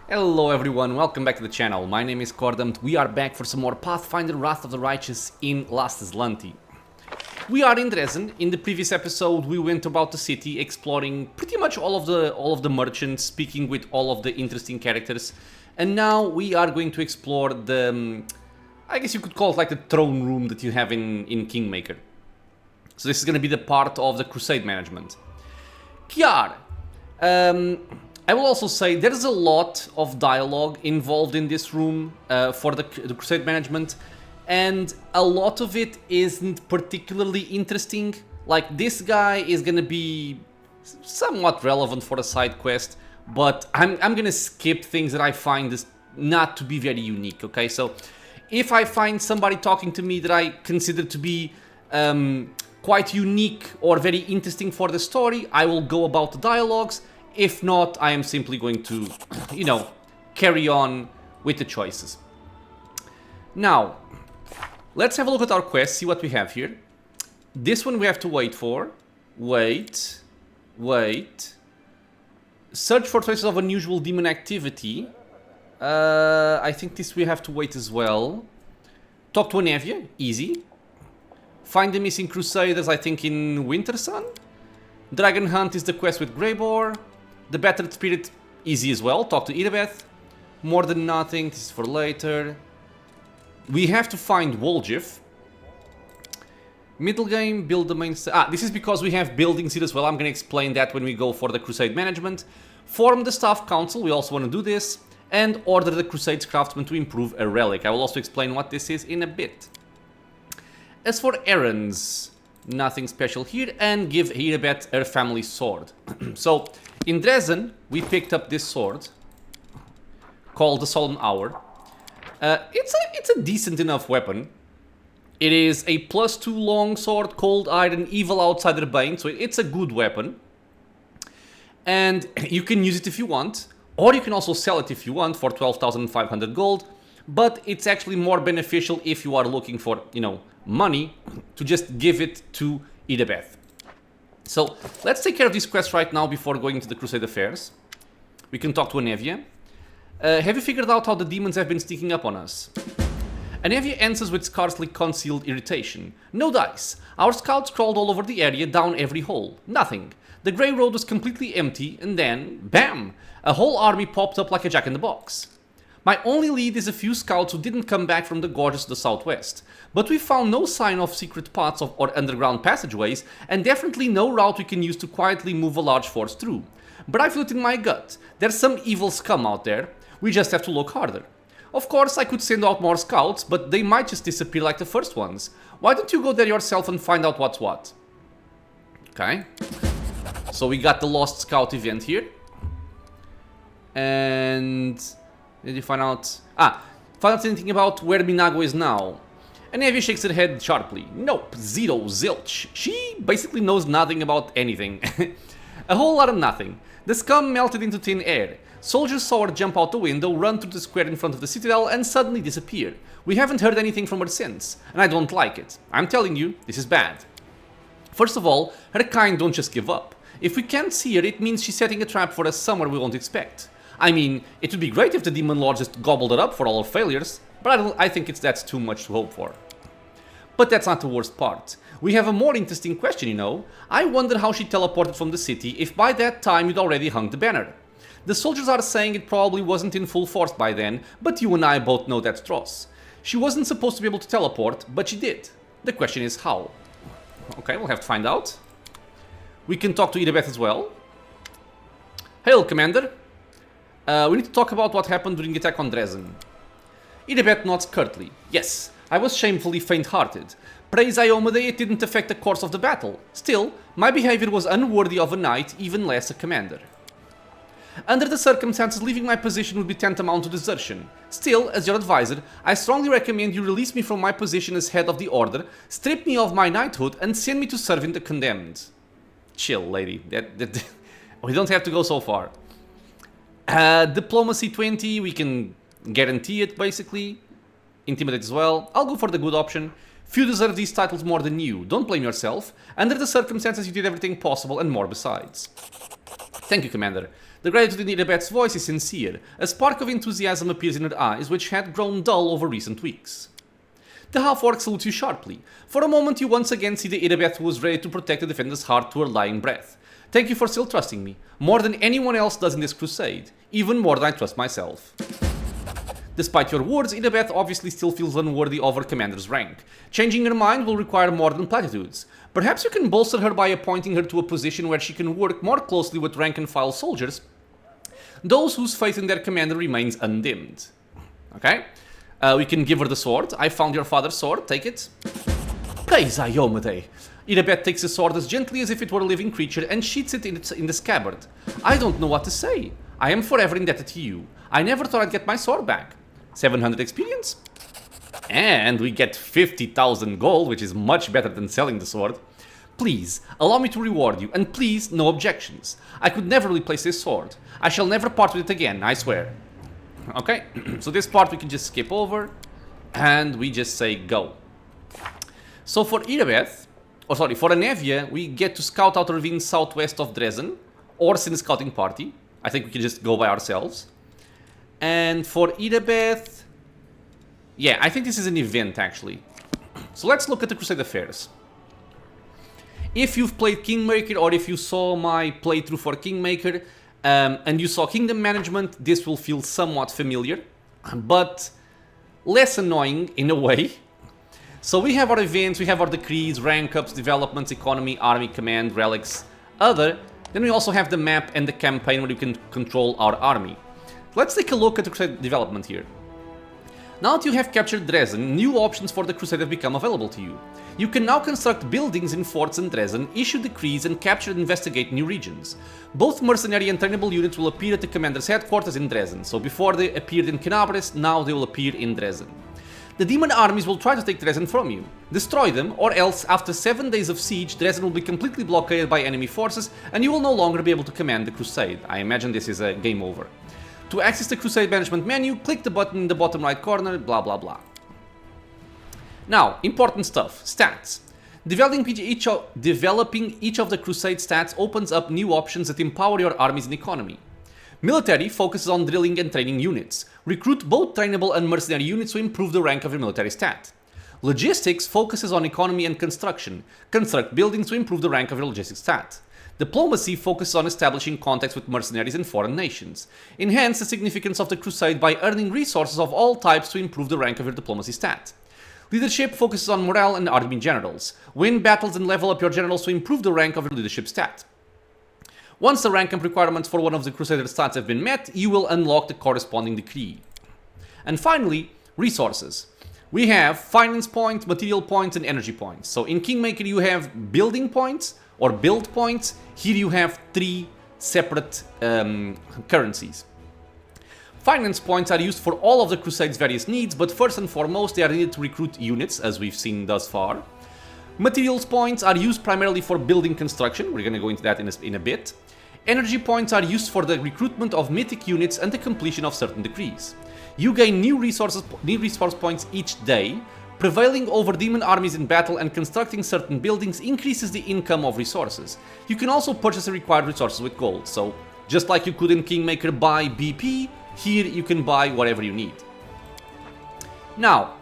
Hello everyone, welcome back to the channel. My name is Cordam. We are back for some more Pathfinder Wrath of the Righteous in Last Azlanti. We are in Drezen. In the previous episode we went about the city, exploring pretty much all of the merchants, speaking with all of the interesting characters. And now we are going to explore the, I guess you could call it like the throne room that you have in Kingmaker. So this is going to be the part of the Crusade management. Kiar, I will also say there's a lot of dialogue involved in this room for the Crusade management, and a lot of it isn't particularly interesting. Like, this guy is gonna be somewhat relevant for a side quest, but I'm gonna skip things that I find this not to be very unique, okay? So if I find somebody talking to me that I consider to be quite unique or very interesting for the story, I will go about the dialogues. If not, I am simply going to, you know, carry on with the choices. Now, let's have a look at our quest, see what we have here. This one we have to wait for. Wait. Search for traces of unusual demon activity. I think this we have to wait as well. Talk to Anevia, easy. Find the missing Crusaders, I think in Wintersun. Dragon Hunt is the quest with Greyboar. The Battered Spirit, easy as well. Talk to Irabeth. More Than Nothing, this is for later. We have to find Woljif. Middle game, build the main... this is because we have buildings here as well. I'm going to explain that when we go for the Crusade management. Form the Staff Council, we also want to do this. And order the Crusade's craftsman to improve a relic. I will also explain what this is in a bit. As for errands, nothing special here. And give Irabeth her family sword. So, in Drezen, we picked up this sword. Called the Solemn Hour. It's a decent enough weapon. It is a +2 long sword, cold iron, evil outsider bane. So it's a good weapon. And you can use it if you want. Or you can also sell it if you want for 12,500 gold. But it's actually more beneficial if you are looking for, you know, money, to just give it to Irabeth. So, let's take care of this quest right now before going into the Crusade affairs. We can talk to Anevia. Have you figured out how the demons have been sneaking up on us? Anevia answers with scarcely concealed irritation. No dice. Our scouts crawled all over the area, down every hole. Nothing. The grey road was completely empty, and then, bam! A whole army popped up like a jack-in-the-box. My only lead is a few scouts who didn't come back from the gorges to the southwest, but we found no sign of secret paths or underground passageways, and definitely no route we can use to quietly move a large force through. But I feel it in my gut. There's some evil scum out there. We just have to look harder. Of course, I could send out more scouts, but they might just disappear like the first ones. Why don't you go there yourself and find out what's what? Okay. So we got the Lost Scout event here. And... did you find out... find out anything about where Minago is now? Anevia shakes her head sharply. Nope, zero, zilch. She basically knows nothing about anything. A whole lot of nothing. The scum melted into thin air. Soldiers saw her jump out the window, run through the square in front of the citadel, and suddenly disappear. We haven't heard anything from her since, and I don't like it. I'm telling you, this is bad. First of all, her kind don't just give up. If we can't see her, it means she's setting a trap for us somewhere we won't expect. I mean, it would be great if the Demon Lord just gobbled it up for all our failures, but I think that's too much to hope for. But that's not the worst part. We have a more interesting question, you know. I wonder how she teleported from the city if by that time you'd already hung the banner. The soldiers are saying it probably wasn't in full force by then, but you and I both know that's dross. She wasn't supposed to be able to teleport, but she did. The question is how. Okay, we'll have to find out. We can talk to Irabeth as well. Hail, Commander. We need to talk about what happened during the attack on Drezen. Irabeth nods curtly. Yes, I was shamefully faint-hearted. Praise Iomade, it didn't affect the course of the battle. Still, my behavior was unworthy of a knight, even less a commander. Under the circumstances, leaving my position would be tantamount to desertion. Still, as your advisor, I strongly recommend you release me from my position as head of the order, strip me of my knighthood, and send me to serve in the condemned. Chill, lady. We don't have to go so far. Diplomacy 20, we can guarantee it, basically. Intimidate as well. I'll go for the good option. Few deserve these titles more than you. Don't blame yourself. Under the circumstances, you did everything possible and more besides. Thank you, Commander. The gratitude in Irabeth's voice is sincere. A spark of enthusiasm appears in her eyes, which had grown dull over recent weeks. The half-orc salutes you sharply. For a moment you once again see the Irabeth who was ready to protect the defender's heart to her lying breath. Thank you for still trusting me, more than anyone else does in this crusade, even more than I trust myself. Despite your words, Irabeth obviously still feels unworthy of her commander's rank. Changing her mind will require more than platitudes. Perhaps you can bolster her by appointing her to a position where she can work more closely with rank-and-file soldiers, those whose faith in their commander remains undimmed. Okay? We can give her the sword. I found your father's sword, take it. Hey, Zayomade! Irabeth takes the sword as gently as if it were a living creature and sheaths it in the scabbard. I don't know what to say. I am forever indebted to you. I never thought I'd get my sword back. 700 experience. And we get 50,000 gold, which is much better than selling the sword. Please, allow me to reward you, and please, no objections. I could never replace this sword. I shall never part with it again, I swear. Okay, so this part we can just skip over, and we just say go. So for Irabeth, for Anevia, we get to scout out a ravine southwest of Drezen, or send a scouting party. I think we can just go by ourselves. And for Irabeth, yeah, I think this is an event actually. So let's look at the Crusade affairs. If you've played Kingmaker, or if you saw my playthrough for Kingmaker, and you saw Kingdom Management, this will feel somewhat familiar, but less annoying in a way. So we have our events, we have our decrees, rank ups, developments, economy, army, command, relics, other. Then we also have the map and the campaign where you can control our army. Let's take a look at the Crusade development here. Now that you have captured Drezen, new options for the Crusade have become available to you. You can now construct buildings in forts in Drezen, issue decrees, and capture and investigate new regions. Both mercenary and trainable units will appear at the commander's headquarters in Drezen, so before they appeared in Kenabres, now they will appear in Drezen. The demon armies will try to take Drezen from you. Destroy them, or else after 7 days of siege, Drezen will be completely blockaded by enemy forces, and you will no longer be able to command the Crusade. I imagine this is a game over. To access the Crusade management menu, click the button in the bottom right corner, blah blah blah. Now, important stuff, stats. Developing each of the Crusade stats opens up new options that empower your armies and economy. Military focuses on drilling and training units. Recruit both trainable and mercenary units to improve the rank of your military stat. Logistics focuses on economy and construction. Construct buildings to improve the rank of your logistics stat. Diplomacy focuses on establishing contacts with mercenaries and foreign nations. Enhance the significance of the Crusade by earning resources of all types to improve the rank of your diplomacy stat. Leadership focuses on morale and army generals. Win battles and level up your generals to improve the rank of your leadership stat. Once the rank and requirements for one of the Crusader stats have been met, you will unlock the corresponding decree. And finally, resources. We have finance points, material points, and energy points. So in Kingmaker you have building points, or build points. Here you have 3 separate currencies. Finance points are used for all of the Crusade's various needs, but first and foremost they are needed to recruit units, as we've seen thus far. Materials points are used primarily for building construction, we're gonna go into that in a bit. Energy points are used for the recruitment of mythic units and the completion of certain decrees. You gain new resource points each day. Prevailing over demon armies in battle and constructing certain buildings increases the income of resources. You can also purchase the required resources with gold, so just like you could in Kingmaker buy BP, here you can buy whatever you need. Now,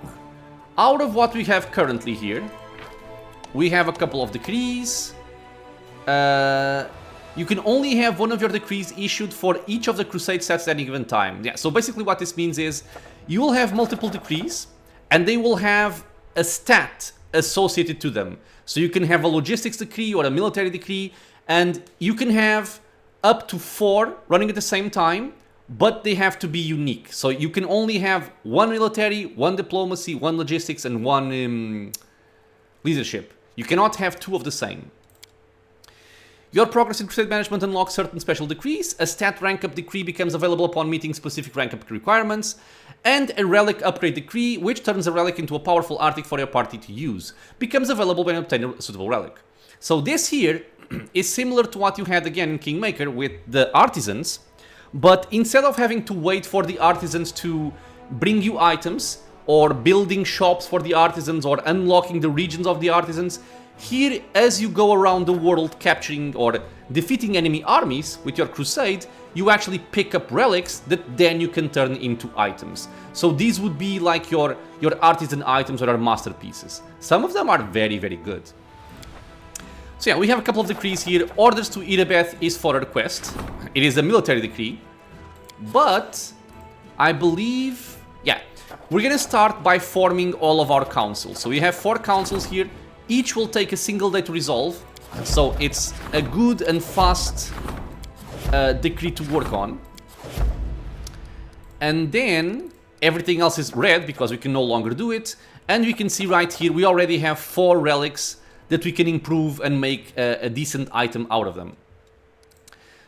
out of what we have currently here, we have a couple of decrees. You can only have one of your decrees issued for each of the Crusade stats at any given time. Yeah, so basically what this means is you will have multiple decrees, and they will have a stat associated to them. So you can have a logistics decree or a military decree, and you can have up to 4 running at the same time, but they have to be unique. So you can only have 1 military, 1 diplomacy, 1 logistics, and 1 leadership. You cannot have 2 of the same. Your progress in Crusade Management unlocks certain special decrees. A stat rank up decree becomes available upon meeting specific rank up requirements. And a relic upgrade decree, which turns a relic into a powerful artifact for your party to use, becomes available when you obtain a suitable relic. So this here is similar to what you had again in Kingmaker with the artisans, but instead of having to wait for the artisans to bring you items, or building shops for the artisans, or unlocking the regions of the artisans, Here, as you go around the world capturing or defeating enemy armies with your Crusade, you actually pick up relics that then you can turn into items. So these would be like your artisan items or your masterpieces. Some of them are very, very good. So yeah, we have a couple of decrees here. Orders to Irabeth is for a request. It is a military decree. But I believe, yeah, we're gonna start by forming all of our councils. So we have 4 councils here. Each will take a single day to resolve. So it's a good and fast decree to work on. And then everything else is red because we can no longer do it. And we can see right here, we already have 4 relics that we can improve and make a decent item out of them.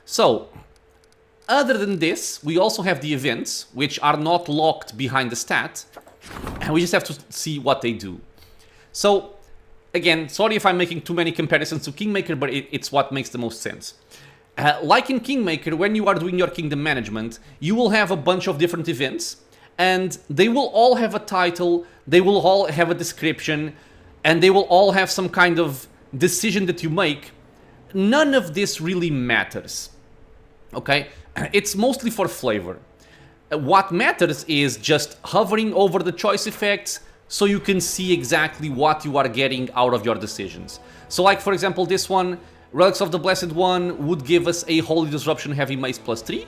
So, other than this, we also have the events, which are not locked behind the stat, and we just have to see what they do. So, again, sorry if I'm making too many comparisons to Kingmaker, but it's what makes the most sense. Like in Kingmaker, when you are doing your kingdom management, you will have a bunch of different events, and they will all have a title, they will all have a description, and they will all have some kind of decision that you make. None of this really matters, okay? It's mostly for flavor. What matters is just hovering over the choice effects so you can see exactly what you are getting out of your decisions. So like, for example, this one, Relics of the Blessed One, would give us a Holy Disruption Heavy Mace +3.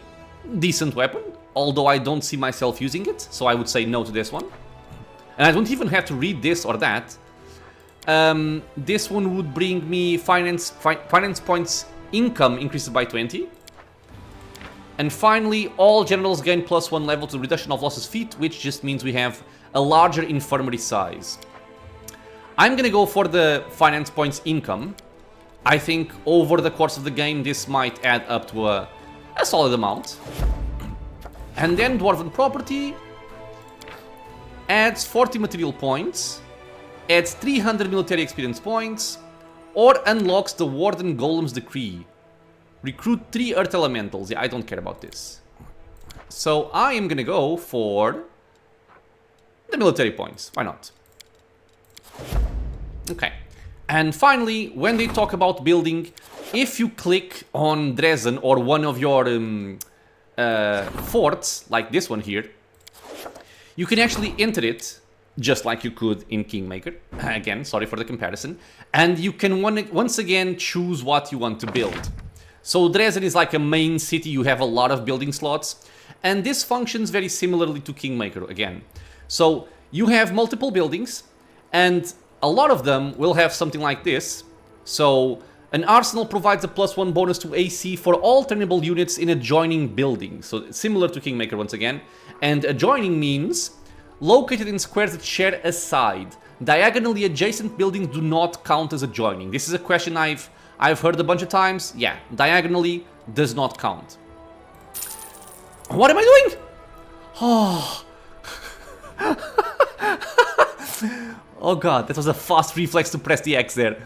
Decent weapon, although I don't see myself using it, so I would say no to this one. And I don't even have to read this or that. This one would bring me finance points income increases by 20. And finally, all generals gain +1 level to reduction of losses feat, which just means we have a larger infirmary size. I'm gonna go for the finance points income. I think over the course of the game, this might add up to a solid amount. And then Dwarven Property adds 40 material points, adds 300 military experience points, or unlocks the Warden Golem's Decree. Recruit 3 Earth Elementals. Yeah, I don't care about this. So I am gonna go for the military points. Why not? Okay. And finally, when they talk about building, if you click on Drezen or one of your forts, like this one here, you can actually enter it just like you could in Kingmaker. Again, sorry for the comparison. And you can once again choose what you want to build. So Drezen is like a main city, you have a lot of building slots. And this functions very similarly to Kingmaker again. So you have multiple buildings, and a lot of them will have something like this. So an arsenal provides a +1 bonus to AC for all turnable units in adjoining buildings. So similar to Kingmaker once again. And adjoining means located in squares that share a side. Diagonally adjacent buildings do not count as adjoining. This is a question I've heard a bunch of times. Yeah, diagonally does not count. What am I doing? Oh. Oh god, that was a fast reflex to press the X there.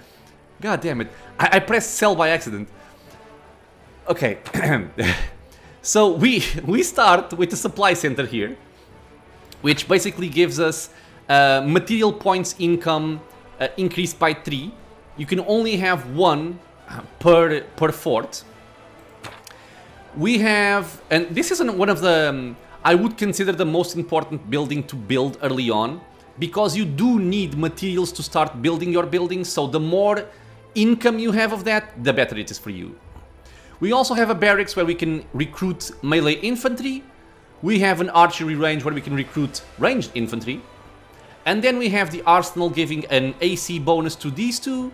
God damn it. I pressed cell by accident. Okay. So we start with the supply center here, which basically gives us material points income increased by 3. You can only have 1 per fort. We have, and this is one of the, I would consider the most important building to build early on, because you do need materials to start building your buildings, so the more income you have of that, the better it is for you. We also have a barracks where we can recruit melee infantry. We have an archery range where we can recruit ranged infantry. And then we have the arsenal giving an AC bonus to these two.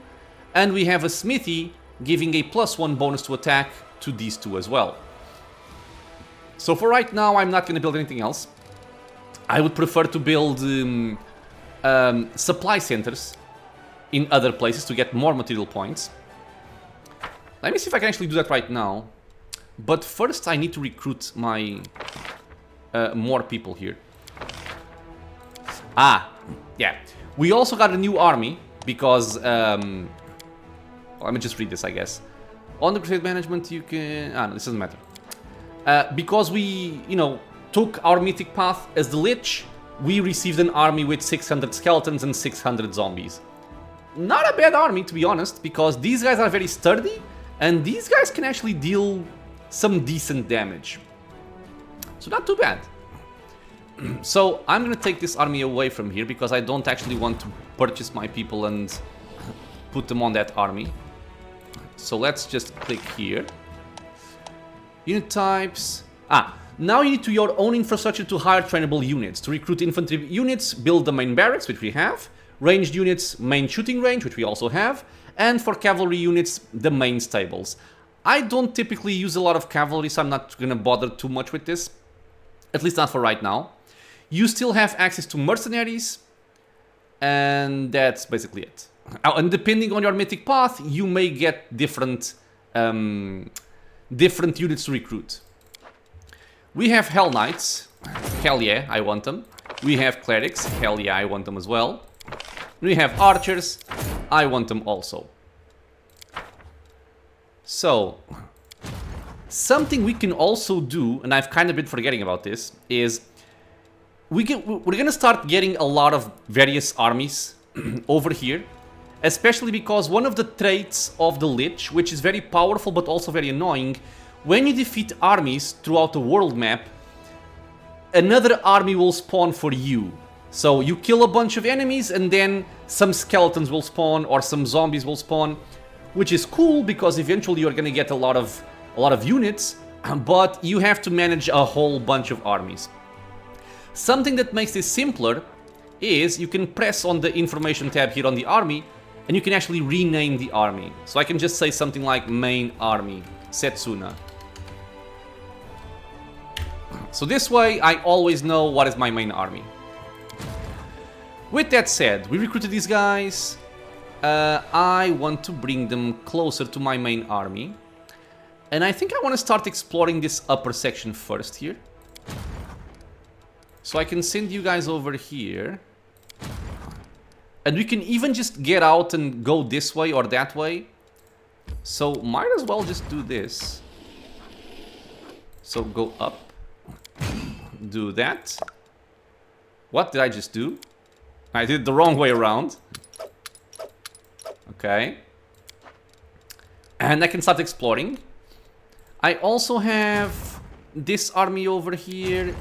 And we have a smithy giving a +1 bonus to attack to these two as well. So for right now, I'm not going to build anything else. I would prefer to build supply centers in other places to get more material points. Let me see if I can actually do that right now. But first I need to recruit my more people here. Ah, yeah. We also got a new army because... well, let me just read this, I guess. On the Crusade management you can... Ah, no, this doesn't matter. Because we, took our mythic path as the Lich, we received an army with 600 skeletons and 600 zombies. not a bad army, to be honest, because these guys are very sturdy, and these guys can actually deal some decent damage. So not too bad. So I'm gonna take this army away from here, because I don't actually want to purchase my people and put them on that army. So let's just click here. Unit types. Now you need to your own infrastructure to hire trainable units. To recruit infantry units, build the main barracks, which we have. Ranged units, main shooting range, which we also have. And for cavalry units, the main stables. I don't typically use a lot of cavalry, so I'm not gonna bother too much with this. At least not for right now. You still have access to mercenaries. And that's basically it. And depending on your mythic path, you may get different units to recruit. We have Hell Knights. Hell yeah, I want them. We have Clerics. Hell yeah, I want them as well. We have Archers. I want them also. So, something we can also do, and I've kind of been forgetting about this, is we're gonna start getting a lot of various armies over here. Especially because one of the traits of the Lich, which is very powerful but also very annoying, when you defeat armies throughout the world map, another army will spawn for you. So you kill a bunch of enemies and then some skeletons will spawn or some zombies will spawn, which is cool because eventually you're gonna get a lot of units, but you have to manage a whole bunch of armies. Something that makes this simpler is you can press on the information tab here on the army and you can actually rename the army. So I can just say something like main army, Setsuna. So this way I always know what is my main army. With that said, we recruited these guys. I want to bring them closer to my main army. And I think I want to start exploring this upper section first here. So I can send you guys over here. And we can even just get out and go this way or that way. So might as well just do this. So go up. Do that. What did I just do? I did it the wrong way around. Okay. And I can start exploring. I also have this army over here.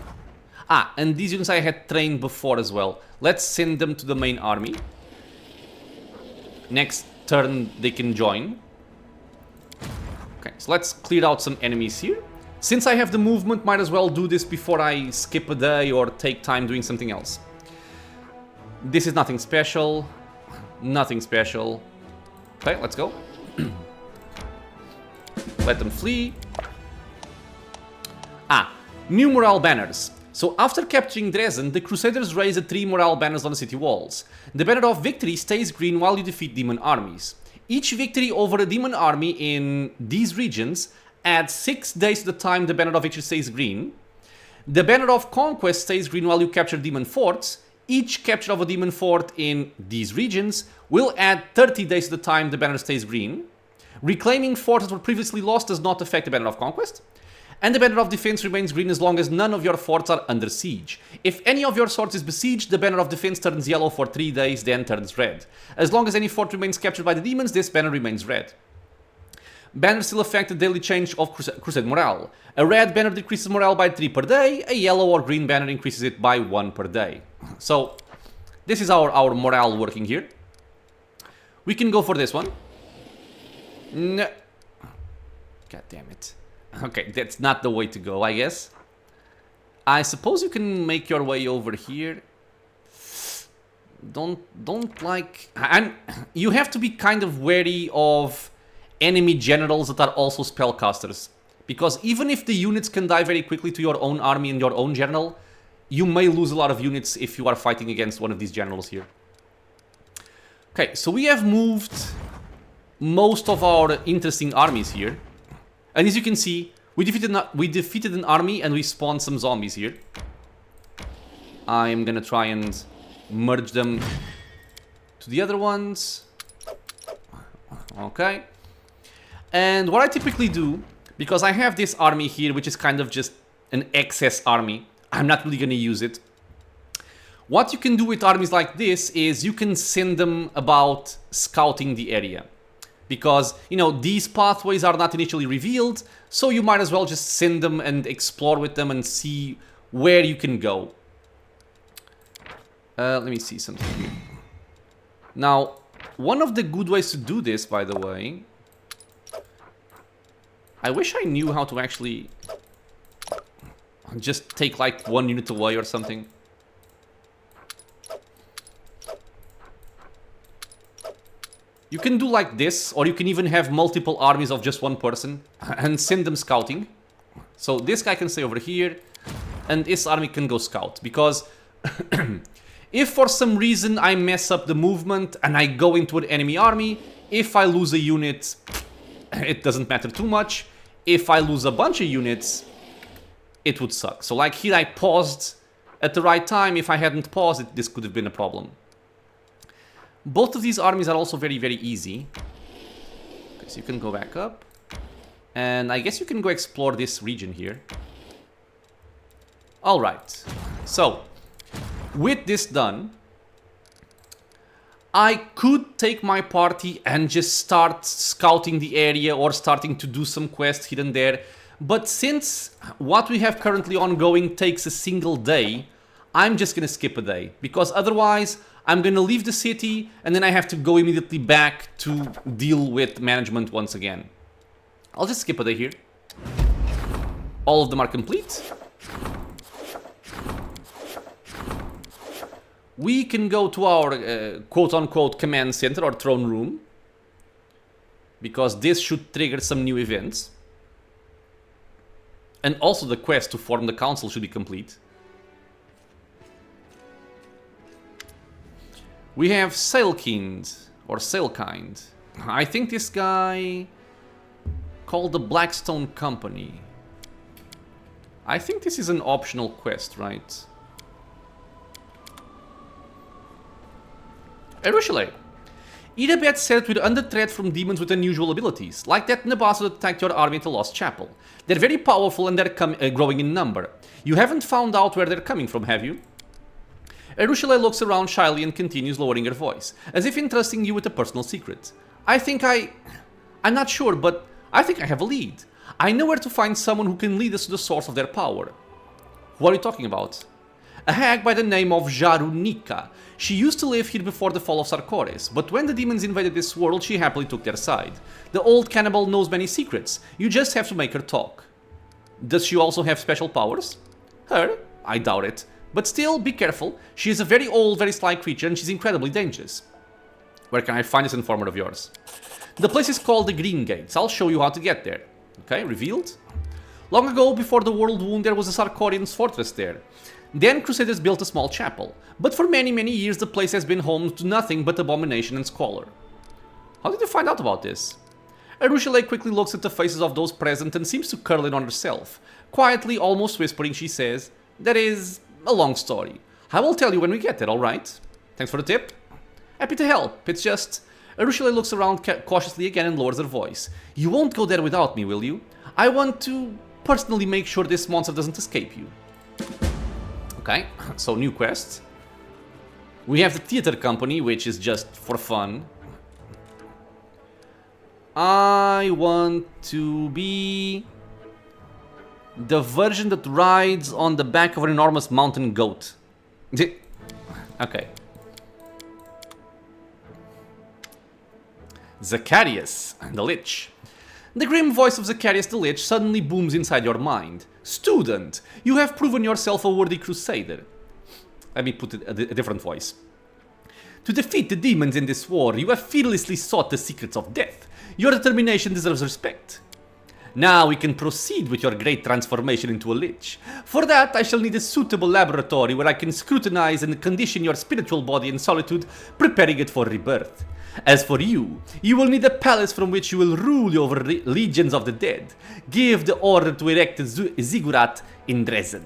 And these units I had trained before as well. Let's send them to the main army. Next turn they can join. Okay, so let's clear out some enemies here. Since I have the movement, might as well do this before I skip a day or take time doing something else. This is nothing special. Nothing special. Okay, let's go. Let them flee. New morale banners. So after capturing Drezen, the Crusaders raise the 3 morale banners on the city walls. The banner of victory stays green while you defeat demon armies. Each victory over a demon army in these regions adds 6 days to the time the banner of victory stays green. The banner of conquest stays green while you capture demon forts. Each capture of a demon fort in these regions will add 30 days to the time the banner stays green. Reclaiming forts that were previously lost does not affect the banner of conquest. And the banner of defense remains green as long as none of your forts are under siege. If any of your forts is besieged, the banner of defense turns yellow for 3 days, then turns red. As long as any fort remains captured by the demons, this banner remains red. Banners still affect the daily change of Crusade morale. A red banner decreases morale by 3 per day, a yellow or green banner increases it by 1 per day. So, this is our morale working here. We can go for this one. No. God damn it. Okay, that's not the way to go, I guess. I suppose you can make your way over here. Don't like... You have to be kind of wary of enemy generals that are also spellcasters. Because even if the units can die very quickly to your own army and your own general, you may lose a lot of units if you are fighting against one of these generals here. Okay, so we have moved most of our interesting armies here. And as you can see, we defeated an army and we spawned some zombies here. I'm gonna try and merge them to the other ones. Okay. And what I typically do, because I have this army here, which is kind of just an excess army, I'm not really gonna use it. What you can do with armies like this is you can send them about scouting the area. Because, you know, these pathways are not initially revealed, so you might as well just send them and explore with them and see where you can go. Let me see something here. Now, one of the good ways to do this, by the way... I wish I knew how to actually... just take like one unit away or something. You can do like this, or you can even have multiple armies of just one person and send them scouting. So this guy can stay over here, and this army can go scout. Because if for some reason I mess up the movement and I go into an enemy army, if I lose a unit, it doesn't matter too much. If I lose a bunch of units, it would suck. So like here I paused at the right time. If I hadn't paused, this could have been a problem. Both of these armies are also very, very easy. Okay, so you can go back up. And I guess you can go explore this region here. Alright. So, with this done, I could take my party and just start scouting the area or starting to do some quests here and there. But since what we have currently ongoing takes a single day, I'm just gonna skip a day. Because otherwise, I'm gonna leave the city and then I have to go immediately back to deal with management once again. I'll just skip a day here. All of them are complete. We can go to our quote-unquote command center or throne room. Because this should trigger some new events. And also the quest to form the council should be complete. We have Sailkind, or Sailkind. I think this guy called the Blackstone Company. I think this is an optional quest, right? Erushale. Irabeth said we're under threat from demons with unusual abilities, like that Nabasso that attacked your army at the Lost Chapel. They're very powerful and they're growing in number. You haven't found out where they're coming from, have you? Erushale looks around shyly and continues, lowering her voice, as if entrusting you with a personal secret. I'm not sure, but I think I have a lead. I know where to find someone who can lead us to the source of their power. What are you talking about? A hag by the name of Jarunika. She used to live here before the fall of Sarkores, but when the demons invaded this world, she happily took their side. The old cannibal knows many secrets. You just have to make her talk. Does she also have special powers? Her? I doubt it. But still, be careful. She is a very old, very sly creature and she's incredibly dangerous. Where can I find this informer of yours? The place is called the Green Gates. I'll show you how to get there. Okay, revealed. Long ago, before the World Wound, there was a Sarkorian's fortress there. Then Crusaders built a small chapel. But for many, many years, the place has been home to nothing but abomination and squalor. How did you find out about this? Erushale quickly looks at the faces of those present and seems to curl in on herself. Quietly, almost whispering, she says, "That is a long story. I will tell you when we get there, alright? Thanks for the tip. Happy to help. It's just..." Erushale looks around cautiously again and lowers her voice. "You won't go there without me, will you? I want to personally make sure this monster doesn't escape you." Okay, so new quest. We have the theater company, which is just for fun. I want to be the version that rides on the back of an enormous mountain goat. Okay. Zacharias, the Lich. The grim voice of Zacharias the Lich suddenly booms inside your mind. "Student, you have proven yourself a worthy crusader." Let me put it a different voice. "To defeat the demons in this war, you have fearlessly sought the secrets of death. Your determination deserves respect. Now we can proceed with your great transformation into a Lich. For that, I shall need a suitable laboratory where I can scrutinize and condition your spiritual body in solitude, preparing it for rebirth. As for you, you will need a palace from which you will rule over legions of the dead. Give the order to erect a ziggurat in Drezen."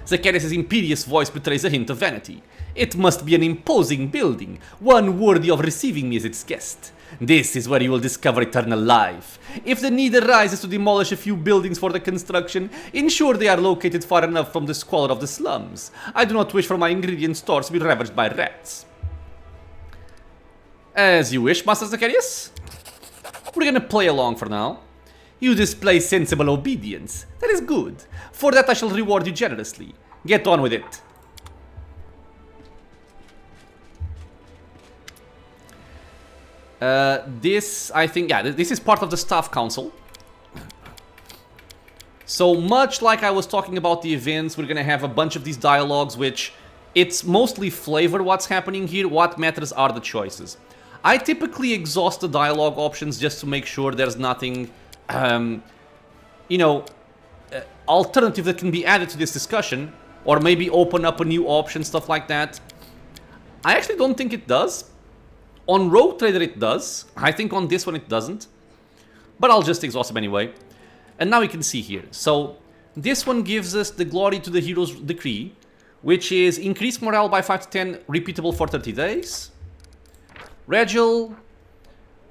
Zacharias' imperious voice betrays a hint of vanity. "It must be an imposing building, one worthy of receiving me as its guest. This is where you will discover eternal life. If the need arises to demolish a few buildings for the construction, ensure they are located far enough from the squalor of the slums. I do not wish for my ingredient stores to be ravaged by rats. As you wish, Master Zacharias. We're gonna play along for now. You display sensible obedience. That is good. For that I shall reward you generously. Get on with it. This, I think, yeah, this is part of the Staff Council. So much like I was talking about the events, we're gonna have a bunch of these dialogues, which it's mostly flavor what's happening here. What matters are the choices. I typically exhaust the dialogue options just to make sure there's nothing, you know, alternative that can be added to this discussion, or maybe open up a new option, stuff like that. I actually don't think it does. On Rogue Trader it does. I think on this one it doesn't. But I'll just exhaust them anyway. And now we can see here. So this one gives us the Glory to the Hero's Decree, which is increased morale by 5 to 10, repeatable for 30 days. Regil,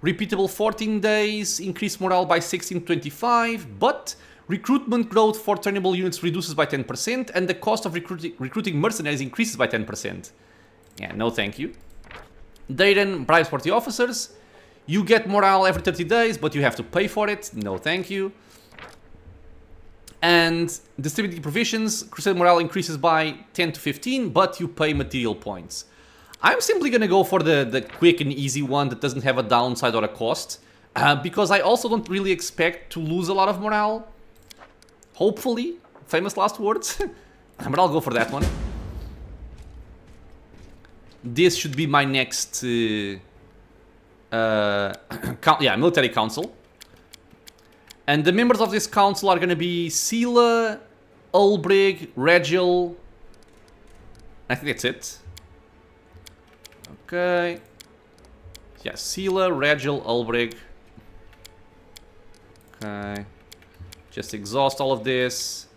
repeatable 14 days, increased morale by 16 to 25, but recruitment growth for turnable units reduces by 10%, and the cost of recruiting mercenaries increases by 10%. Yeah, no thank you. Drezen, bribes for the officers. You get morale every 30 days, but you have to pay for it. No thank you. And distributing provisions, Crusade morale increases by 10 to 15, but you pay material points. I'm simply gonna go for the quick and easy one that doesn't have a downside or a cost. Because I also don't really expect to lose a lot of morale. Hopefully. Famous last words. But I'll go for that one. This should be my next... military council. And the members of this council are gonna be Sela, Ulbrig, Regil. I think that's it. Okay. Yeah, Sela, Regil, Ulbrig. Okay. Just exhaust all of this.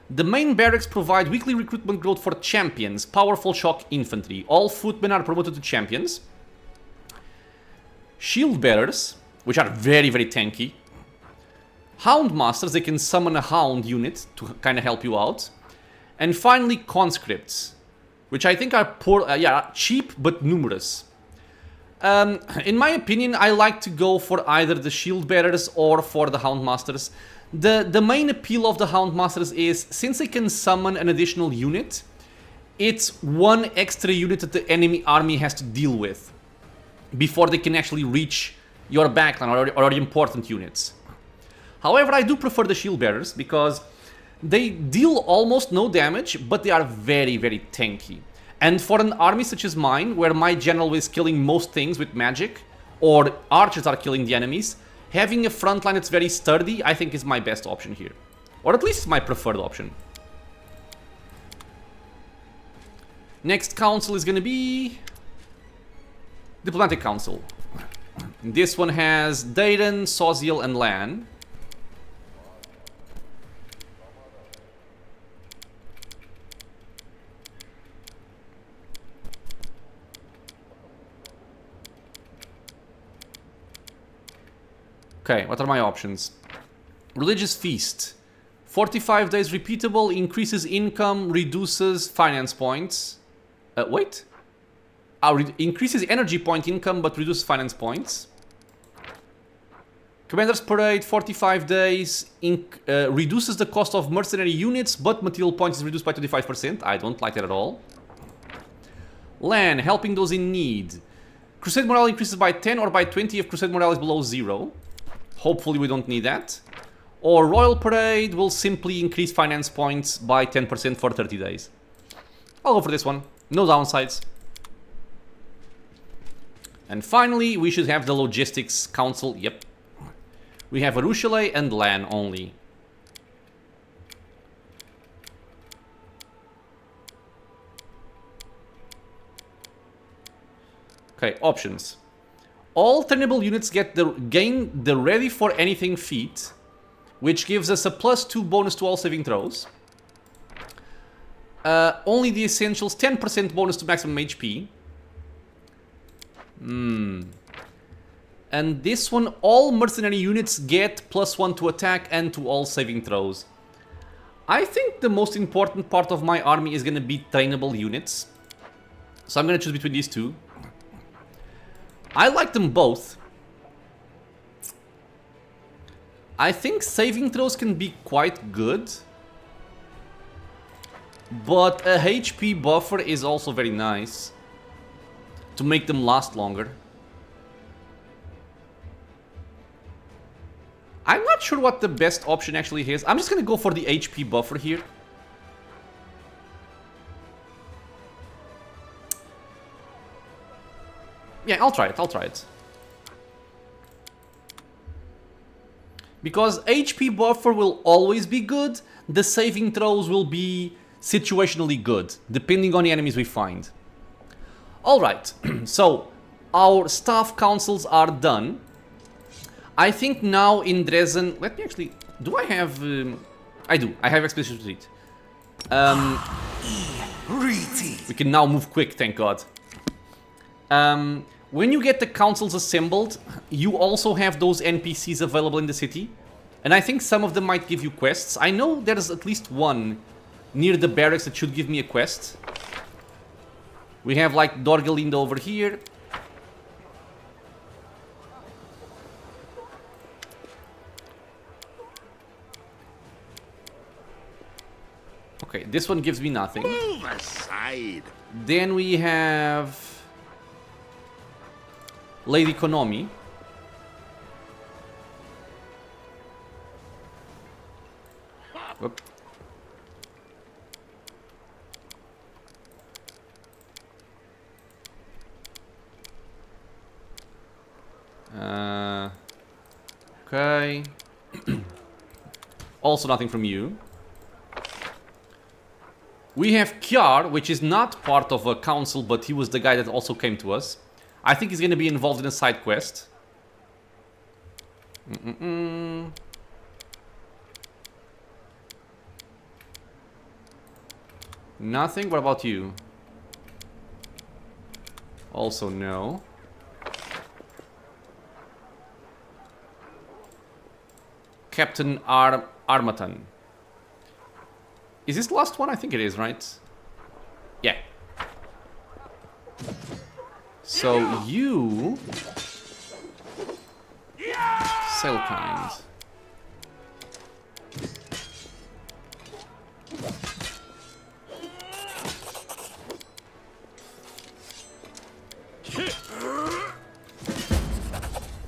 The main barracks provide weekly recruitment growth for champions, powerful shock infantry. All footmen are promoted to champions. Shield bearers, which are very, very tanky. Hound masters, they can summon a hound unit to kind of help you out. And finally, conscripts, which I think are cheap but numerous. In my opinion, I like to go for either the shield bearers or for the hound masters. The main appeal of the hound masters is, since they can summon an additional unit, it's one extra unit that the enemy army has to deal with before they can actually reach your backline or important units. However, I do prefer the shield bearers because they deal almost no damage, but they are very, very tanky. And for an army such as mine, where my general is killing most things with magic, or archers are killing the enemies, having a front line that's very sturdy, I think is my best option here. Or at least my preferred option. Next council is gonna be... Diplomatic Council. This one has Drezen, Soziel, and Lan. Okay, what are my options? Religious Feast. 45 days repeatable, increases income, reduces finance points. Wait. Increases energy point income, but reduces finance points. Commander's Parade, 45 days, reduces the cost of mercenary units, but material points is reduced by 25%. I don't like that at all. Lan, helping those in need. Crusade morale increases by 10 or by 20 if Crusade morale is below 0. Hopefully we don't need that. Or Royal Parade will simply increase finance points by 10% for 30 days. I'll go for this one. No downsides. And finally, we should have the Logistics Council. Yep. We have Arushale and Lan only. Okay, options. All turnable units gain the Ready for Anything feat, which gives us a +2 bonus to all saving throws. Only the Essentials, 10% bonus to maximum HP. And this one, all mercenary units get +1 to attack and to all saving throws. I think the most important part of my army is going to be trainable units. So I'm going to choose between these two. I like them both. I think saving throws can be quite good. But a HP buffer is also very nice. To make them last longer. I'm not sure what the best option actually is. I'm just going to go for the HP buffer here. Yeah, I'll try it. Because HP buffer will always be good. The saving throws will be situationally good, depending on the enemies we find. Alright, so our staff councils are done. I think now in Drezen... Let me actually... Do I have... I do. I have Expedition Retreat. We can now move quick, thank God. When you get the councils assembled, you also have those NPCs available in the city. And I think some of them might give you quests. I know there's at least one near the barracks that should give me a quest. We have like Dorgalind over here. Okay, this one gives me nothing. Move aside. Then we have Lady Konami. Whoop. Okay. Also nothing from you. We have Kjar, which is not part of a council, but he was the guy that also came to us. I think he's going to be involved in a side quest. Nothing? What about you? Also no. Captain Armatan. Is this the last one? I think it is, right? Yeah. So you... Selkind.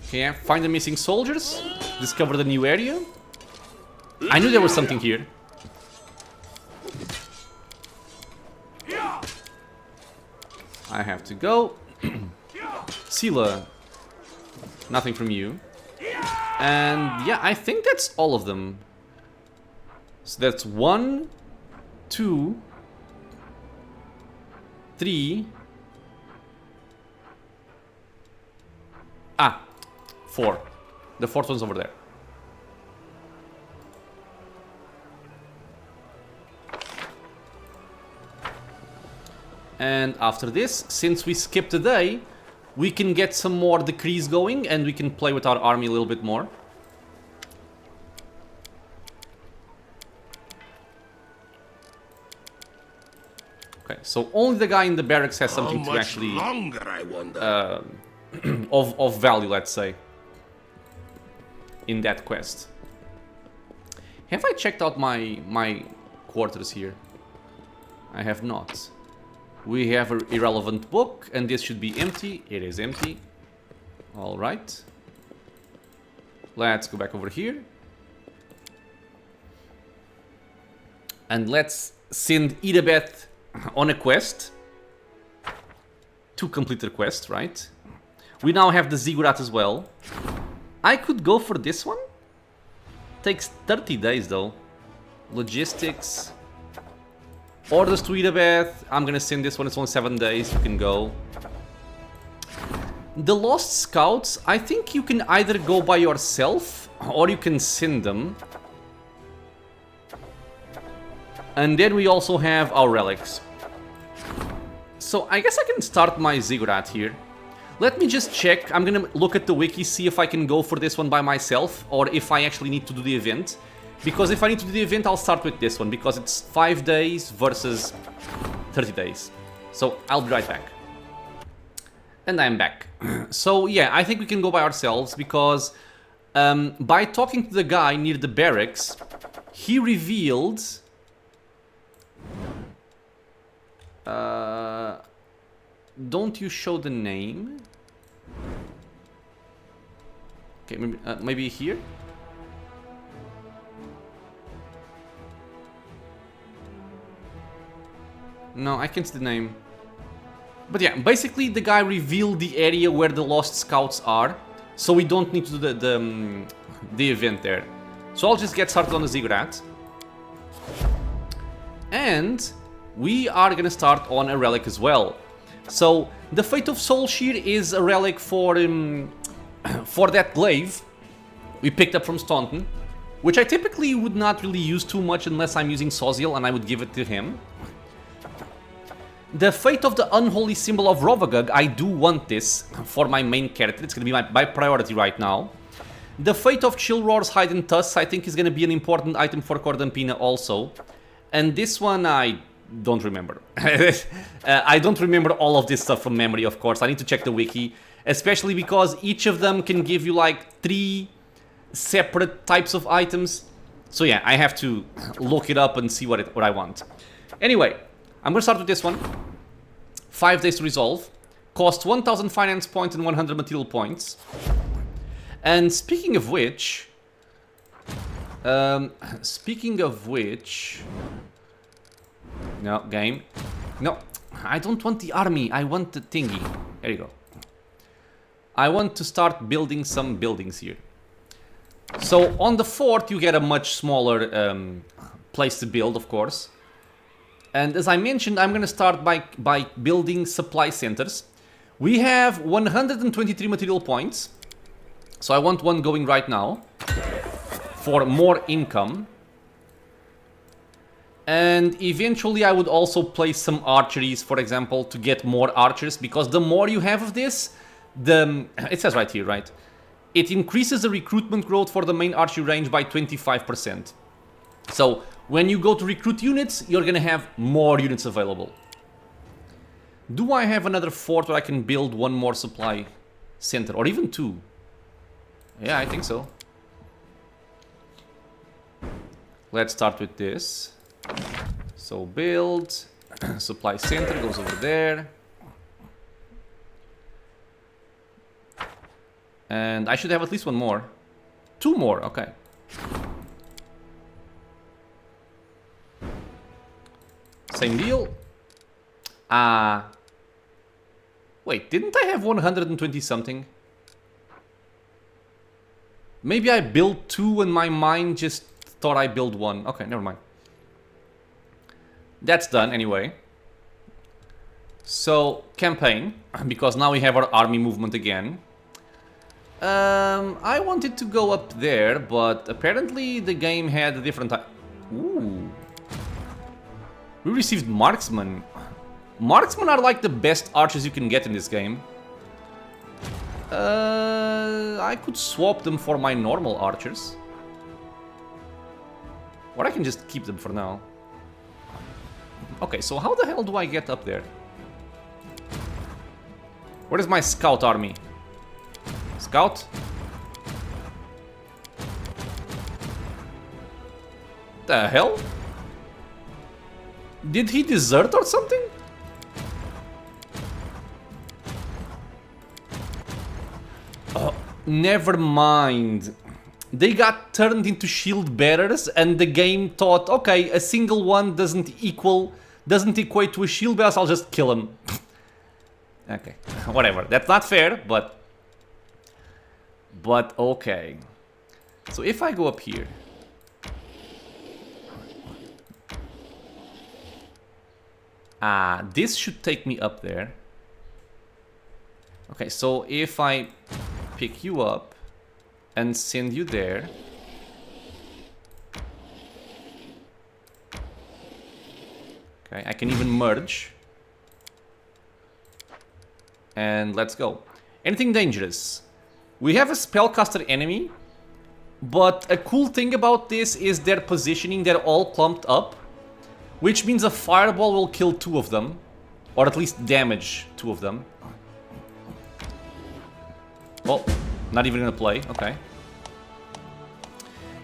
Okay, find the missing soldiers. Discover the new area. I knew there was something here. I have to go. Sela. Nothing from you. And yeah, I think that's all of them. So that's 1, 2, 3. 4. The fourth one's over there. And after this, since we skipped a day, we can get some more decrees going and we can play with our army a little bit more. Okay, so only the guy in the barracks has something to actually... longer, I wonder? of value, let's say. In that quest. Have I checked out my quarters here? I have not. We have an irrelevant book, and this should be empty. It is empty. Alright. Let's go back over here. And let's send Irabeth on a quest. To complete the quest, right? We now have the ziggurat as well. I could go for this one. Takes 30 days though. Logistics. Orders to Irabeth. I'm gonna send this one. It's only 7 days. You can go. The Lost Scouts. I think you can either go by yourself or you can send them. And then we also have our relics. So I guess I can start my ziggurat here. Let me just check. I'm gonna look at the wiki, see if I can go for this one by myself, or if I actually need to do the event. Because if I need to do the event, I'll start with this one, because it's 5 days versus 30 days. So I'll be right back. And I'm back. So yeah, I think we can go by ourselves, because by talking to the guy near the barracks, he revealed... don't you show the name? Okay, maybe here? No, I can't see the name. But yeah, basically the guy revealed the area where the lost scouts are, so we don't need to do the event there. So I'll just get started on the ziggurat. And we are gonna start on a relic as well. So the Fate of Soulshear is a relic for that glaive we picked up from Staunton, which I typically would not really use too much unless I'm using Soziel, and I would give it to him. The Fate of the Unholy Symbol of Rovagug, I do want this for my main character. It's going to be my priority right now. The Fate of Chillroar's Hide and Tusk, I think, is going to be an important item for Cordampina also. And this one, I don't remember. I don't remember all of this stuff from memory, of course. I need to check the wiki, especially because each of them can give you like 3 separate types of items. So yeah, I have to look it up and see what I want. Anyway, I'm gonna start with this one. 5 days to resolve. Cost 1000 finance points and 100 material points. And speaking of which... No, game. No, I don't want the army. I want the thingy. There you go. I want to start building some buildings here. So on the fort you get a much smaller place to build, of course. And as I mentioned, I'm going to start by building supply centers. We have 123 material points. So I want one going right now for more income. And eventually I would also place some archeries, for example, to get more archers. Because the more you have of this, it says right here, right? It increases the recruitment growth for the main archery range by 25%. So when you go to recruit units, you're gonna have more units available. Do I have another fort where I can build one more supply center? Or even 2? Yeah, I think so. Let's start with this. So build, supply center goes over there. And I should have at least one more. 2 more, okay. Same deal. Wait, didn't I have 120 something? Maybe I built 2 and my mind just thought I built 1. Okay, never mind. That's done anyway. So, campaign, because now we have our army movement again. I wanted to go up there, but apparently the game had a different time. Ooh. We received marksmen. Marksmen are like the best archers you can get in this game. I could swap them for my normal archers. Or I can just keep them for now. Okay, so how the hell do I get up there? Where is my scout army? Scout? The hell? Did he desert or something? Oh, never mind. They got turned into shield bearers and the game thought, okay, a single one doesn't equate to a shield bearer, so I'll just kill him. Okay, whatever. That's not fair, but okay. So if I go up here, this should take me up there. Okay, so if I pick you up and send you there, okay, I can even merge. And let's go. Anything dangerous? We have a spellcaster enemy, but a cool thing about this is their positioning. They're all clumped up, which means a fireball will kill 2 of them, or at least damage 2 of them. Well, not even gonna play, okay.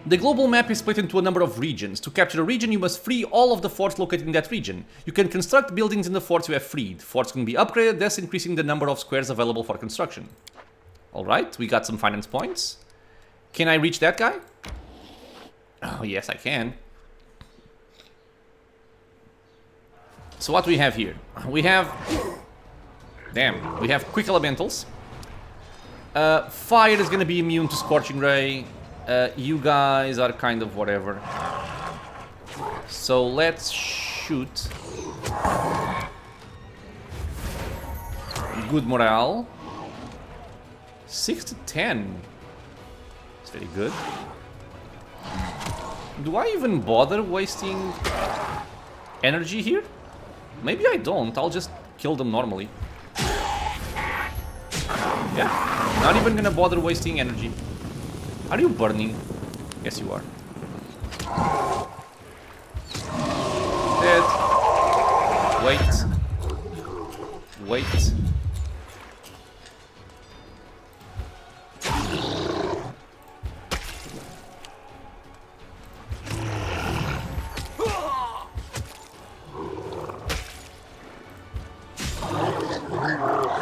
The global map is split into a number of regions. To capture a region, you must free all of the forts located in that region. You can construct buildings in the forts you have freed. Forts can be upgraded, thus increasing the number of squares available for construction. Alright, we got some finance points. Can I reach that guy? Oh, yes, I can. So what do we have here? We have... Damn, we have quick elementals. Fire is gonna be immune to Scorching Ray. You guys are kind of whatever. So let's shoot. Good morale. 6 to 10. It's very good. Do I even bother wasting energy here? Maybe I don't. I'll just kill them normally. Yeah. Not even gonna bother wasting energy. Are you burning? Yes, you are. Dead. Wait. Wait.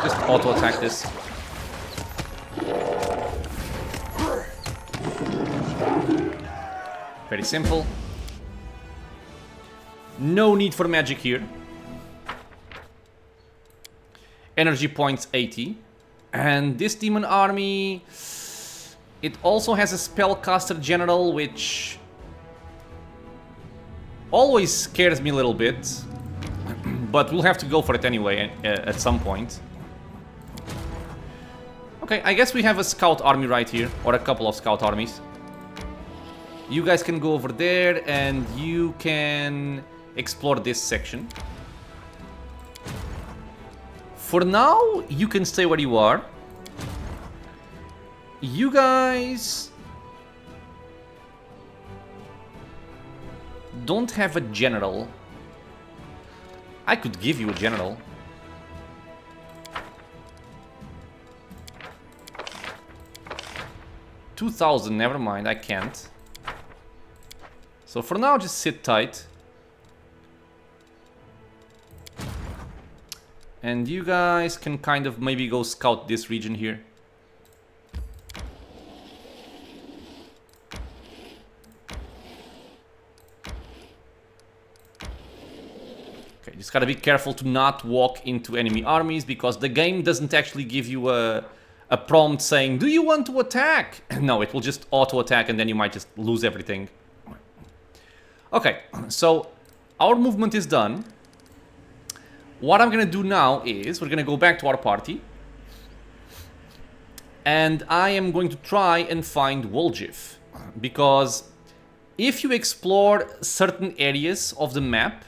Just auto-attack this. Very simple. No need for magic here. Energy points 80. And this demon army... It also has a spellcaster general, which... always scares me a little bit. But we'll have to go for it anyway at some point. Okay, I guess we have a scout army right here. Or a couple of scout armies. You guys can go over there and you can explore this section. For now, you can stay where you are. You guys don't have a general. I could give you a general. $2,000, never mind, I can't. So for now, just sit tight. And you guys can kind of maybe go scout this region here. Okay, just gotta be careful to not walk into enemy armies, because the game doesn't actually give you a prompt saying, do you want to attack? No, it will just auto-attack and then you might just lose everything. Okay, so our movement is done. What I'm gonna do now is we're gonna go back to our party. And I am going to try and find Woljif. Because if you explore certain areas of the map,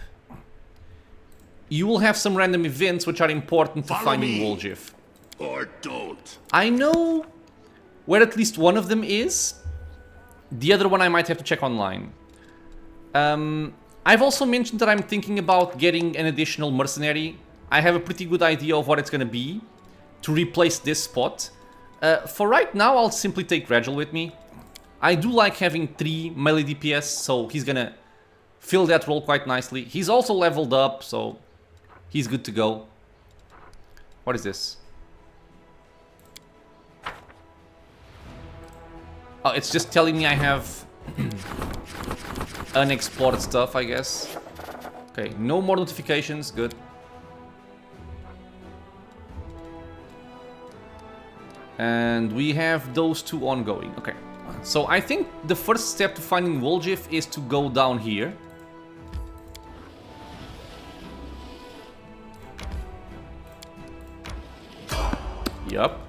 you will have some random events which are important to finding Woljif. Or don't. I know where at least one of them is. The other one I might have to check online. I've also mentioned that I'm thinking about getting an additional mercenary. I have a pretty good idea of what it's going to be to replace this spot. For right now, I'll simply take Regil with me. I do like having 3 melee DPS, so he's going to fill that role quite nicely. He's also leveled up, so he's good to go. What is this? Oh, it's just telling me I have unexplored stuff, I guess. Okay, no more notifications, good. And we have those 2 ongoing, okay. So I think the first step to finding Woljif is to go down here. Yup.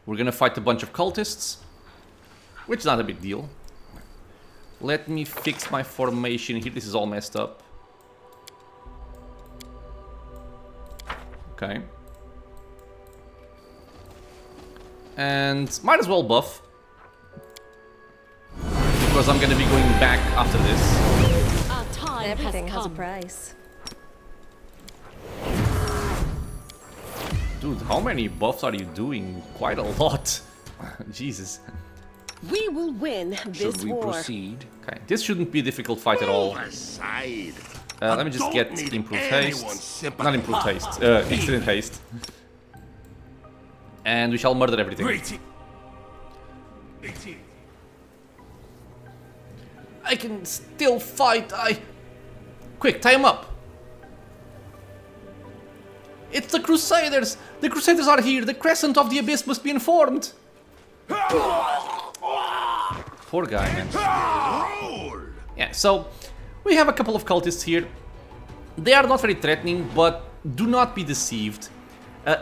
We're gonna fight a bunch of cultists, which is not a big deal. Let me fix my formation here. This is all messed up. Okay. And might as well buff. Because I'm gonna be going back after this. Our time Everything has a come. price. Dude, how many buffs are you doing? Quite a lot. Jesus. We will win this Should we war. proceed? Okay, this shouldn't be a difficult fight at all. Aside. Let me just Don't get need improved anyone's haste. sympathy. Not improved haste, instant haste. And we shall murder everything. I can still fight, Quick, tie him up! It's the Crusaders! The Crusaders are here! The Crescent of the Abyss must be informed! Poor guy, man. Yeah, so we have a couple of cultists here. They are not very threatening, but do not be deceived.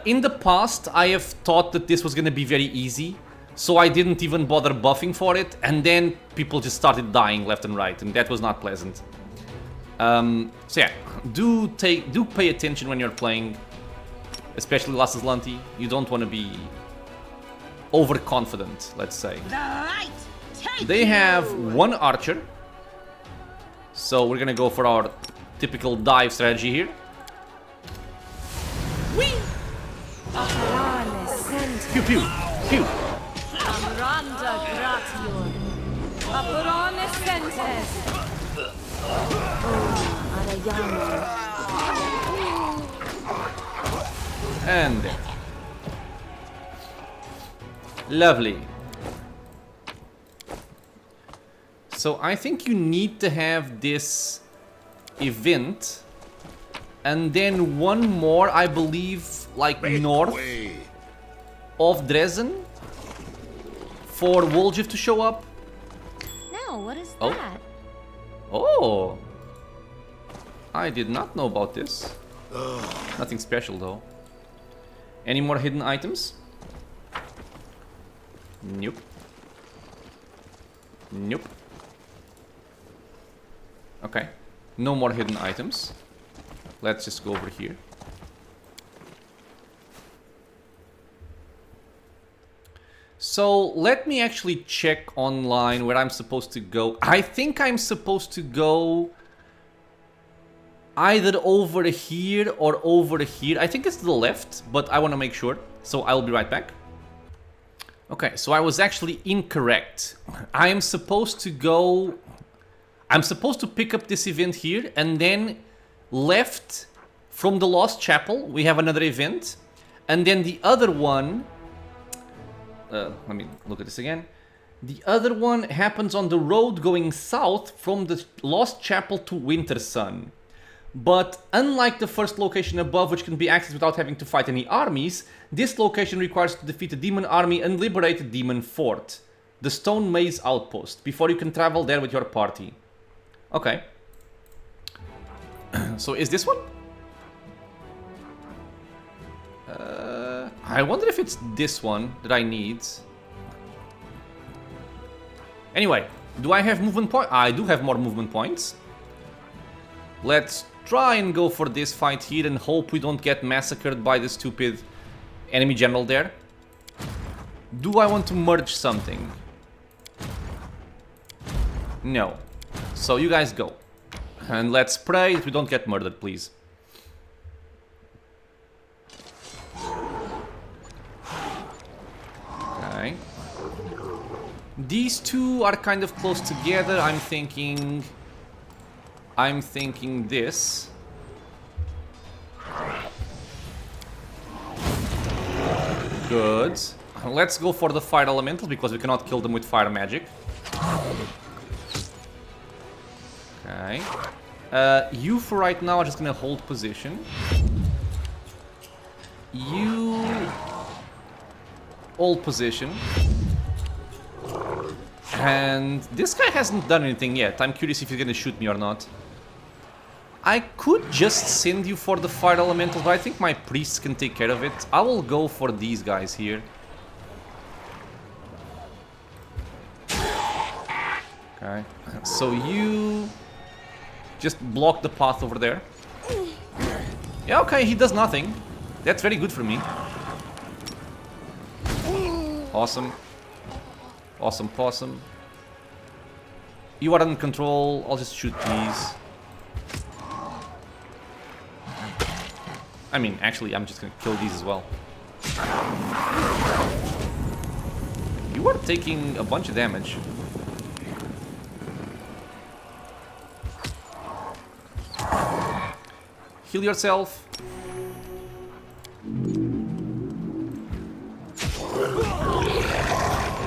In the past, I have thought that this was gonna be very easy, so I didn't even bother buffing for it, and then people just started dying left and right, and that was not pleasant. So yeah, do pay attention when you're playing, especially Last Azlanti. You don't want to be overconfident, let's say. They have one archer, so we're gonna go for our typical dive strategy here. Whee! Pew pew pew. Amranda gratior. Apurone sentes. And there. Lovely. So I think you need to have this event and then one more, I believe, like north of Drezen for Woljif to show up. No, what is Oh. that? Oh, I did not know about this. Nothing special though. Any more hidden items? Nope. Nope. Okay, no more hidden items. Let's just go over here. So let me actually check online where I'm supposed to go. I think I'm supposed to go either over here or over here. I think it's to the left, but I want to make sure. So I will be right back. Okay, so I was actually incorrect. I am supposed to go... I'm supposed to pick up this event here, and then left from the Lost Chapel, we have another event. And then the other one... let me look at this again. The other one happens on the road going south from the Lost Chapel to Winter Sun. But unlike the first location above, which can be accessed without having to fight any armies, this location requires to defeat a demon army and liberate a demon fort, the Stone Maze Outpost, before you can travel there with your party. Okay. So is this one? I wonder if it's this one that I need. Anyway, do I have movement points? I do have more movement points. Let's try and go for this fight here and hope we don't get massacred by the stupid enemy general there. Do I want to merge something? No. So you guys go. And let's pray that we don't get murdered, please. Okay. These two are kind of close together. I'm thinking this. Good. Let's go for the fire elementals because we cannot kill them with fire magic. Okay. You for right now are just gonna hold position. You hold position. And this guy hasn't done anything yet. I'm curious if he's gonna shoot me or not. I could just send you for the fire elemental, but I think my priests can take care of it. I will go for these guys here. Okay, so you just block the path over there. Yeah, okay, he does nothing. That's very good for me. Awesome. Awesome possum. You are in control. I'll just shoot these. I mean, actually, I'm just gonna kill these as well. You are taking a bunch of damage. Heal yourself.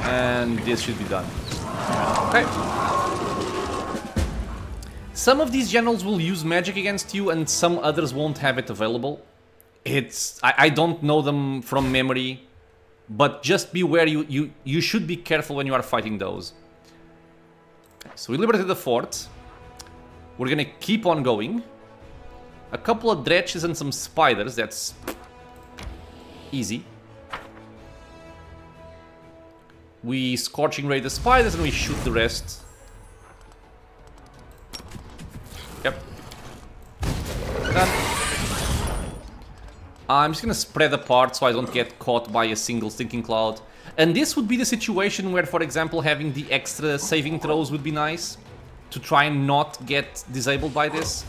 And this should be done. Okay. Some of these generals will use magic against you and some others won't have it available. I don't know them from memory, but just beware, you should be careful when you are fighting those. So we liberated the fort. We're gonna keep on going. A couple of dretches and some spiders, that's easy. We scorching ray the spiders and we shoot the rest. Yep. Done. I'm just gonna spread apart so I don't get caught by a single stinking cloud. And this would be the situation where, for example, having the extra saving throws would be nice. To try and not get disabled by this.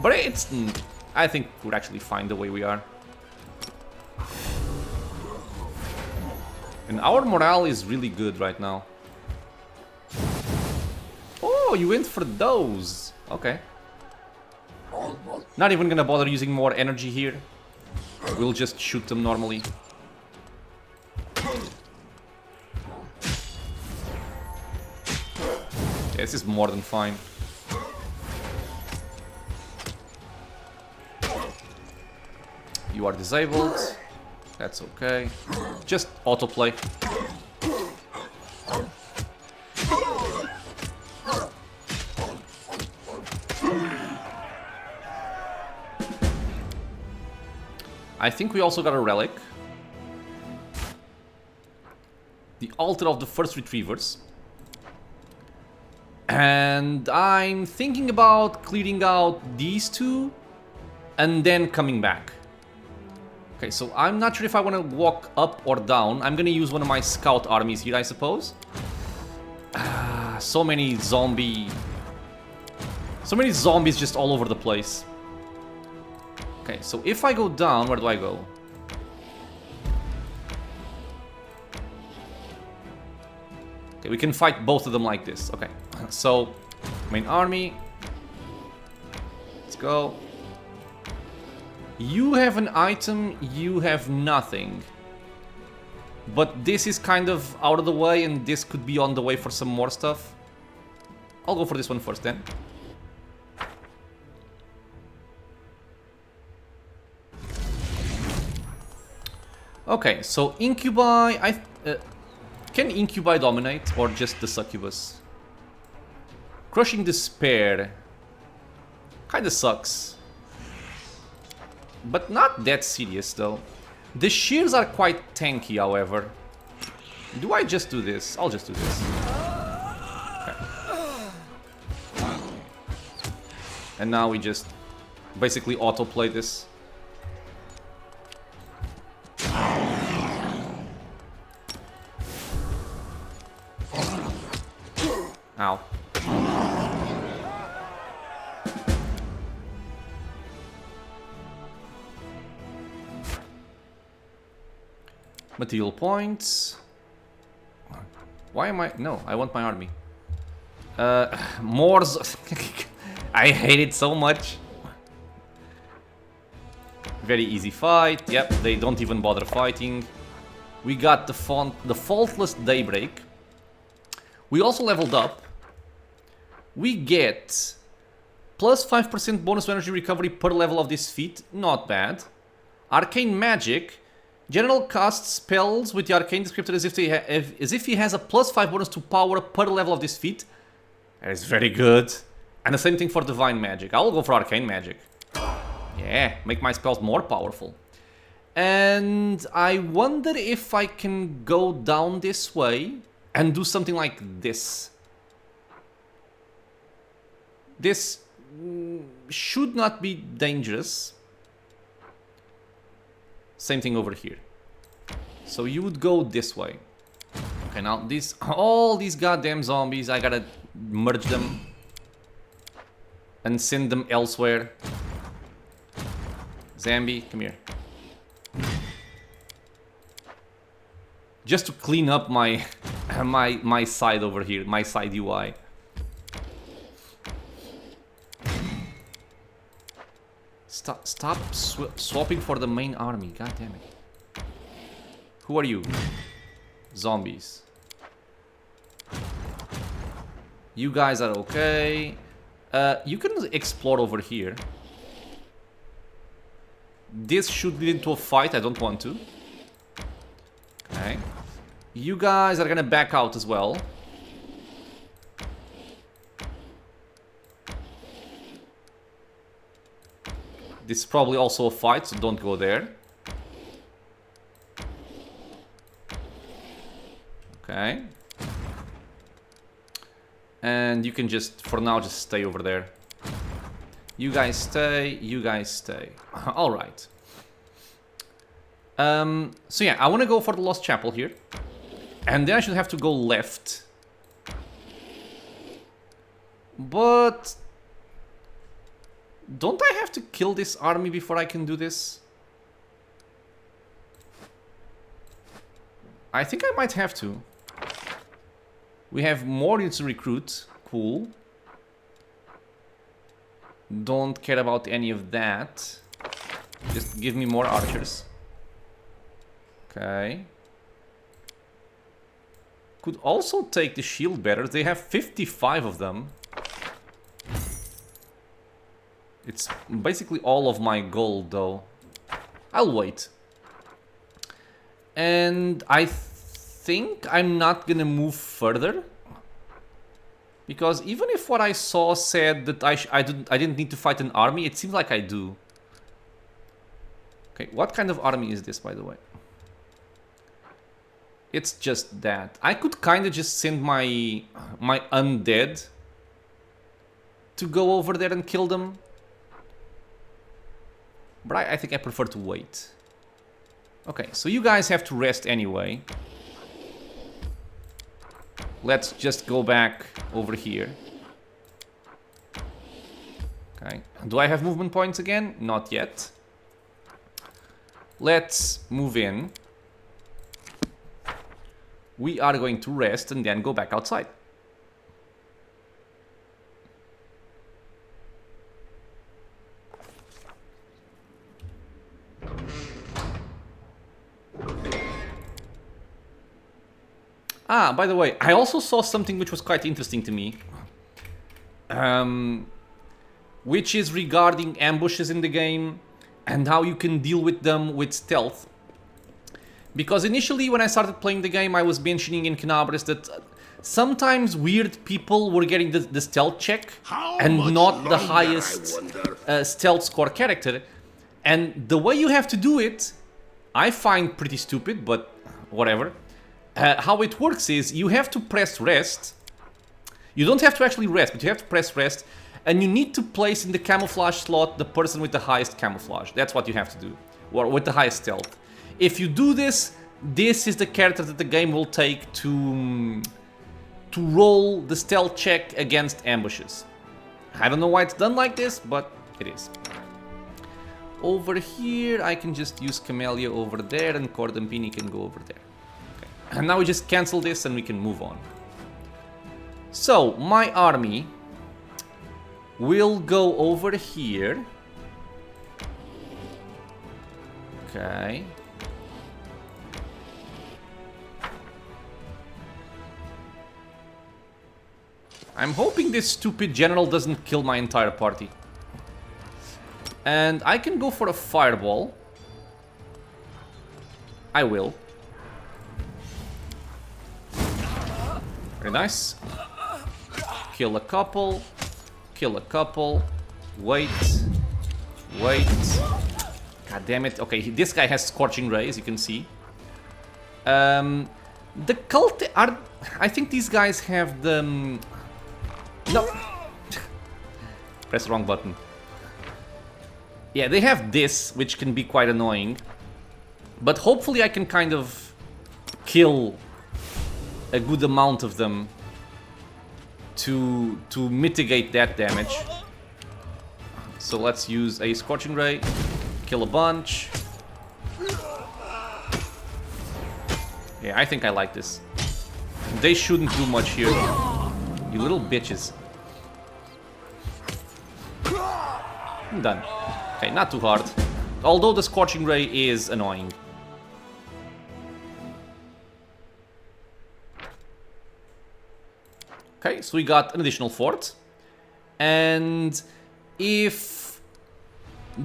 But it's... I think we're actually fine the way we are. And our morale is really good right now. Oh, you went for those. Okay. Not even gonna bother using more energy here. We'll just shoot them normally. Yeah, this is more than fine. You are disabled. That's okay. Just autoplay. I think we also got a relic. The altar of the first retrievers. And I'm thinking about clearing out these two and then coming back. Okay, so I'm not sure if I want to walk up or down. I'm gonna use one of my scout armies here, I suppose. So many zombies just all over the place. Okay, so if I go down, where do I go? Okay, we can fight both of them like this. Okay, so main army. Let's go. You have an item, you have nothing. But this is kind of out of the way and this could be on the way for some more stuff. I'll go for this one first then. Okay, so Incubi, can Incubi dominate or just the Succubus? Crushing Despair kinda sucks. But not that serious though. The shears are quite tanky, however. Do I just do this? I'll just do this. Okay. And now we just basically autoplay this. Ow. Material points. Why am I... No, I want my army. More... I hate it so much. Very easy fight. Yep, they don't even bother fighting. We got the Faultless Daybreak. We also leveled up. We get plus 5% bonus to energy recovery per level of this feat. Not bad. Arcane Magic. General casts spells with the Arcane Descriptor as if he has a plus 5 bonus to power per level of this feat. That is very good. And the same thing for Divine Magic. I will go for Arcane Magic. Yeah, make my spells more powerful. And I wonder if I can go down this way and do something like this. This should not be dangerous. Same thing over here. So you would go this way. Okay, now all these goddamn zombies, I gotta merge them and send them elsewhere. Zambi, come here. Just to clean up my my side over here, my side UI. Stop swapping for the main army. God damn it. Who are you? Zombies. You guys are okay. You can explore over here. This should lead into a fight. I don't want to. Okay. You guys are gonna back out as well. This is probably also a fight, so don't go there. Okay. And you can just, for now, just stay over there. You guys stay, you guys stay. Alright. So yeah, I want to go for the Lost Chapel here. And then I should have to go left. But... don't I have to kill this army before I can do this? I think I might have to. We have more units to recruit. Cool. Don't care about any of that. Just give me more archers. Okay. Could also take the shield bearers. They have 55 of them. It's basically all of my gold, though. I'll wait. And I think I'm not gonna move further. Because even if what I saw said that I didn't need to fight an army, it seems like I do. Okay, what kind of army is this, by the way? It's just that. I could kind of just send my undead to go over there and kill them. But I think I prefer to wait. Okay, so you guys have to rest anyway. Let's just go back over here. Okay. Do I have movement points again? Not yet. Let's move in. We are going to rest and then go back outside. Ah, by the way, I also saw something which was quite interesting to me. Which is regarding ambushes in the game and how you can deal with them with stealth. Because initially when I started playing the game, I was mentioning in Knabres that sometimes weird people were getting the stealth check and not the highest stealth score character. And the way you have to do it, I find pretty stupid, but whatever. How it works is you have to press rest. You don't have to actually rest, but you have to press rest. And you need to place in the camouflage slot the person with the highest camouflage. That's what you have to do. Or with the highest stealth. If you do this, this is the character that the game will take to roll the stealth check against ambushes. I don't know why it's done like this, but it is. Over here, I can just use Camellia over there, and Cordampini can go over there. Okay. And now we just cancel this and we can move on. So, my army will go over here. Okay. I'm hoping this stupid general doesn't kill my entire party. And I can go for a fireball. I will. Very nice. Kill a couple. Kill a couple. Wait. Wait. God damn it. Okay, this guy has Scorching Rays, you can see. The cult are... I think these guys have the... No. Press the wrong button. Yeah, they have this, which can be quite annoying. But hopefully I can kind of kill a good amount of them to mitigate that damage. So let's use a Scorching Ray, kill a bunch. Yeah, I think I like this. They shouldn't do much here. You little bitches. I'm done. Okay, not too hard. Although the Scorching Ray is annoying. Okay, so we got an additional fort. And if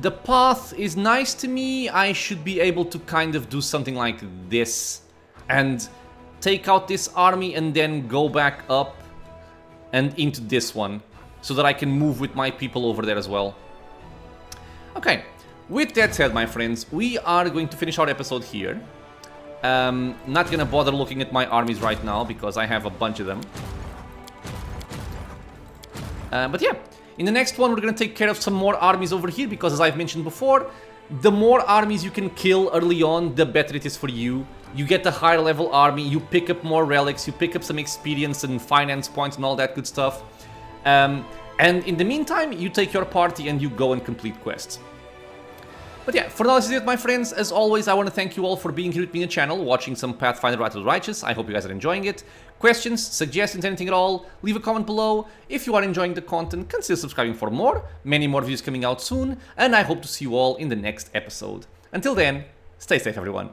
the path is nice to me, I should be able to kind of do something like this. And take out this army and then go back up and into this one. So that I can move with my people over there as well. Okay, with that said, my friends, we are going to finish our episode here. Not gonna bother looking at my armies right now because I have a bunch of them. But yeah, in the next one we're gonna take care of some more armies over here because, as I've mentioned before, the more armies you can kill early on, the better it is for you. You get a higher level army, you pick up more relics, you pick up some experience and finance points and all that good stuff. And in the meantime, you take your party and you go and complete quests. But yeah, for now this is it, my friends. As always, I want to thank you all for being here with me on the channel, watching some Pathfinder Wrath of the Righteous. I hope you guys are enjoying it. Questions, suggestions, anything at all, leave a comment below. If you are enjoying the content, consider subscribing for more. Many more videos coming out soon, and I hope to see you all in the next episode. Until then, stay safe, everyone.